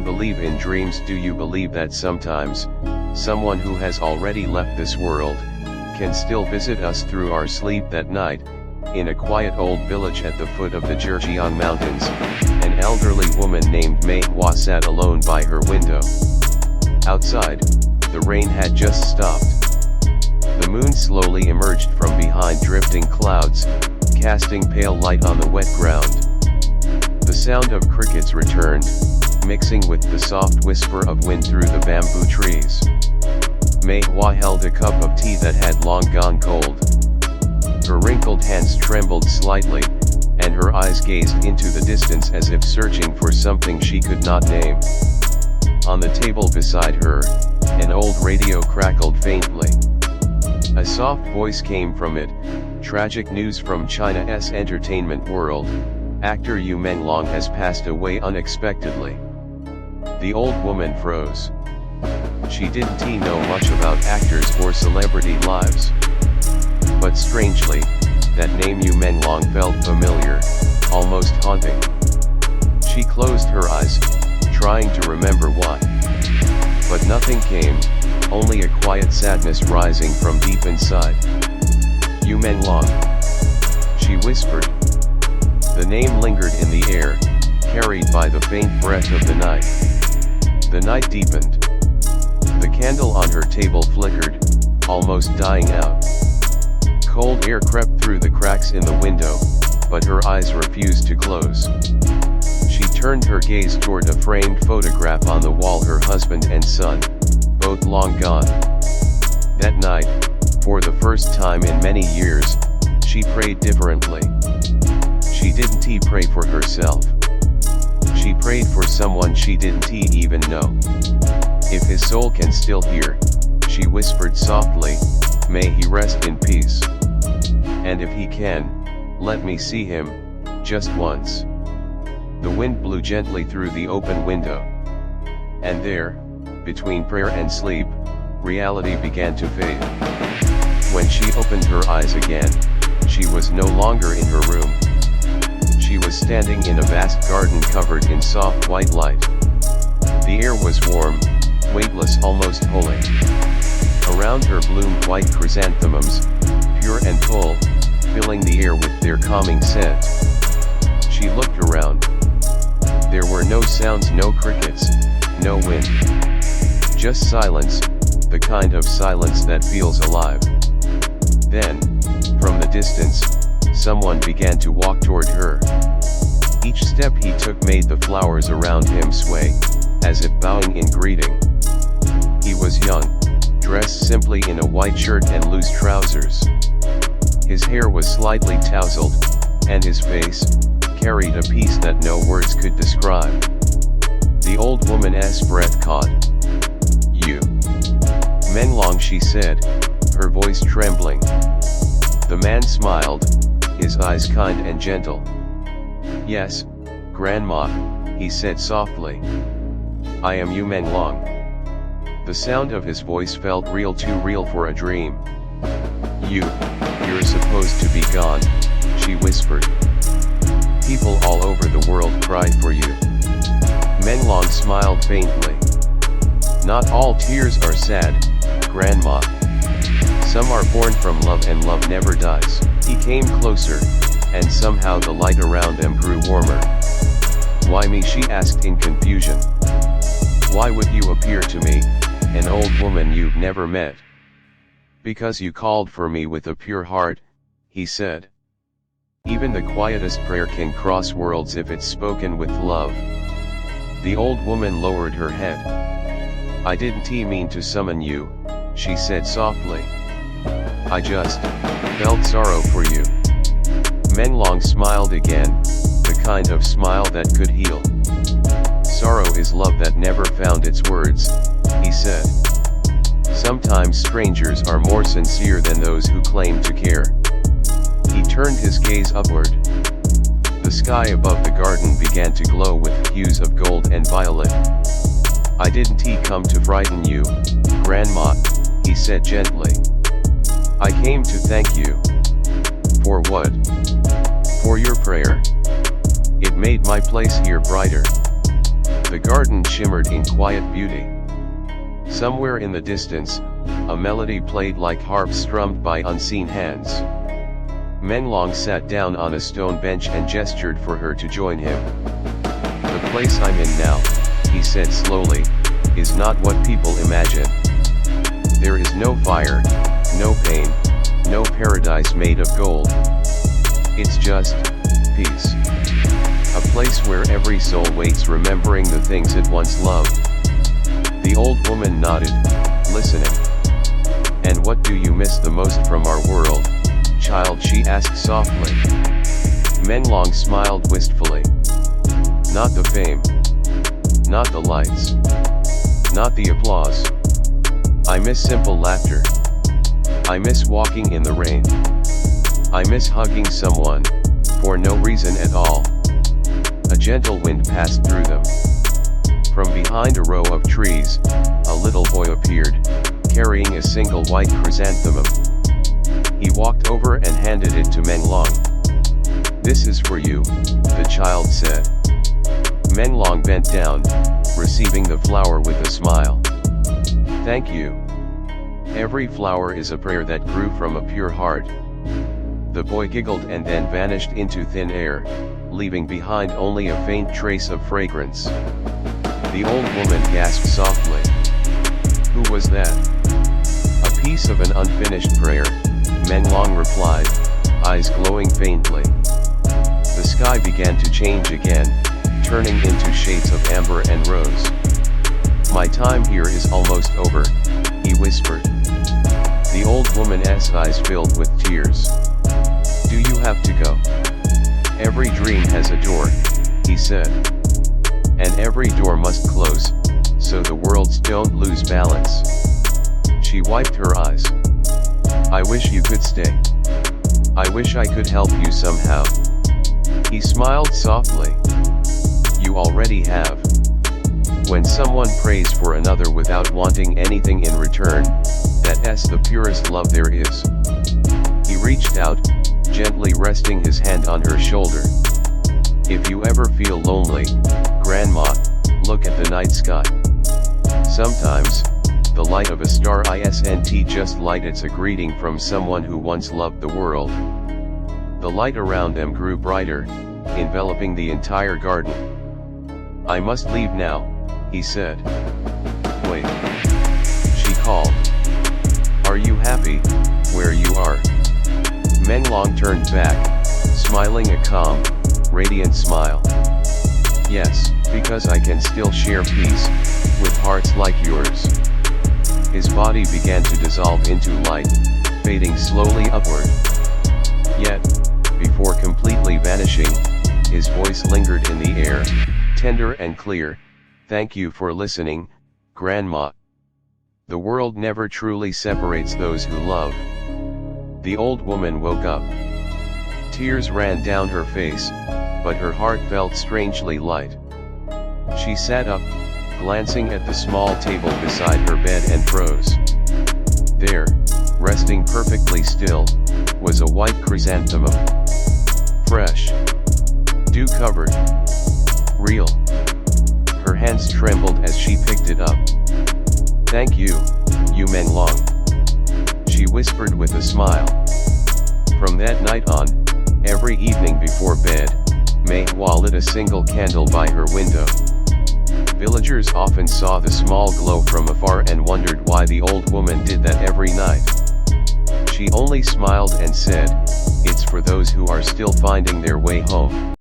believe in dreams? Do you believe that sometimes, someone who has already left this world, can still visit us through our sleep? That night, in a quiet old village at the foot of the Zhejiang Mountains, an elderly woman named Mei Hua sat alone by her window. Outside, the rain had just stopped. The moon slowly emerged from behind drifting clouds, casting pale light on the wet ground. The sound of crickets returned, mixing with the soft whisper of wind through the bamboo trees. Mei Hua held a cup of tea that had long gone cold. Her wrinkled hands trembled slightly, and her eyes gazed into the distance as if searching for something she could not name. On the table beside her, an old radio crackled faintly. A soft voice came from it. Tragic news from China's entertainment world. Actor Yu Menglong has passed away unexpectedly. The old woman froze. She didn't know much about actors or celebrity lives. But strangely, that name Yu Menglong felt familiar, almost haunting. She closed her eyes, trying to remember why. But nothing came, only a quiet sadness rising from deep inside. Yu Menglong, she whispered. The name lingered in the air, carried by the faint breath of the night. The night deepened. The candle on her table flickered, almost dying out. Cold air crept through the cracks in the window, but her eyes refused to close. She turned her gaze toward a framed photograph on the wall. Her husband and son, both long gone. That night, for the first time in many years, she prayed differently. She didn't pray for herself. She prayed for someone she didn't even know. If his soul can still hear, she whispered softly, may he rest in peace. And if he can, let me see him, just once. The wind blew gently through the open window. And there, between prayer and sleep, reality began to fade. When she opened her eyes again, she was no longer in her room. She was standing in a vast garden covered in soft white light. The air was warm, weightless, almost holy. Around her bloomed white chrysanthemums, pure and full, filling the air with their calming scent. She looked around. There were no sounds, no crickets, no wind. Just silence, the kind of silence that feels alive. Then, from the distance, someone began to walk toward her. Each step he took made the flowers around him sway, as if bowing in greeting. He was young, dressed simply in a white shirt and loose trousers. His hair was slightly tousled, and his face carried a peace that no words could describe. The old woman's breath caught. "You, Menglong," she said, her voice trembling. The man smiled, his eyes kind and gentle. "Yes, Grandma," he said softly. "I am Yu Menglong." The sound of his voice felt real, too real for a dream. You're supposed to be gone," she whispered. "People all over the world cried for you." Menglong smiled faintly. "Not all tears are sad, Grandma. Some are born from love, and love never dies." He came closer, and somehow the light around them grew warmer. "Why me?" she asked in confusion. "Why would you appear to me, an old woman you've never met?" "Because you called for me with a pure heart," he said. "Even the quietest prayer can cross worlds if it's spoken with love." The old woman lowered her head. "I didn't mean to summon you," she said softly. "I just felt sorrow for you." Menglong smiled again, the kind of smile that could heal. "Sorrow is love that never found its words," he said. "Sometimes strangers are more sincere than those who claim to care." He turned his gaze upward. The sky above the garden began to glow with hues of gold and violet. "I didn't come to frighten you, Grandma," he said gently. "I came to thank you." "For what?" "For your prayer. It made my place here brighter." The garden shimmered in quiet beauty. Somewhere in the distance, a melody played like harps strummed by unseen hands. Menlong sat down on a stone bench and gestured for her to join him. "The place I'm in now," he said slowly, "is not what people imagine. There is no fire, no pain, no paradise made of gold. It's just peace. A place where every soul waits remembering the things it once loved." The old woman nodded, listening. "And what do you miss the most from our world, child?" she asked softly. Menlong smiled wistfully. "Not the fame. Not the lights. Not the applause. I miss simple laughter. I miss walking in the rain. I miss hugging someone, for no reason at all." A gentle wind passed through them. From behind a row of trees, a little boy appeared, carrying a single white chrysanthemum. He walked over and handed it to Menlong. "This is for you," the child said. Menlong bent down, receiving the flower with a smile. "Thank you. Every flower is a prayer that grew from a pure heart." The boy giggled and then vanished into thin air, leaving behind only a faint trace of fragrance. The old woman gasped softly. "Who was that?" "A piece of an unfinished prayer," Menlong replied, eyes glowing faintly. The sky began to change again, turning into shades of amber and rose. "My time here is almost over," he whispered. The old woman's eyes filled with tears. "Do you have to go?" "Every dream has a door," he said. "And every door must close, so the worlds don't lose balance." She wiped her eyes. "I wish you could stay. I wish I could help you somehow." He smiled softly. "You already have. When someone prays for another without wanting anything in return, that's the purest love there is." He reached out, gently resting his hand on her shoulder. "If you ever feel lonely, Grandma, look at the night sky. Sometimes, the light of a star isn't just light, it's a greeting from someone who once loved the world." The light around them grew brighter, enveloping the entire garden. "I must leave now," he said. "Wait," she called. "Are you happy where you are?" Menlong turned back, smiling a calm, radiant smile. "Yes, because I can still share peace with hearts like yours." His body began to dissolve into light, fading slowly upward. Yet, before completely vanishing, his voice lingered in the air, tender and clear. "Thank you for listening, Grandma. The world never truly separates those who love." The old woman woke up. Tears ran down her face, but her heart felt strangely light. She sat up, glancing at the small table beside her bed and froze. There, resting perfectly still, was a white chrysanthemum. Fresh. Dew-covered. Real. Her hands trembled as she picked it up. "Thank you, Menlong," she whispered with a smile. From that night on, every evening before bed, Mei Hua lit a single candle by her window. Villagers often saw the small glow from afar and wondered why the old woman did that every night. She only smiled and said, "It's for those who are still finding their way home."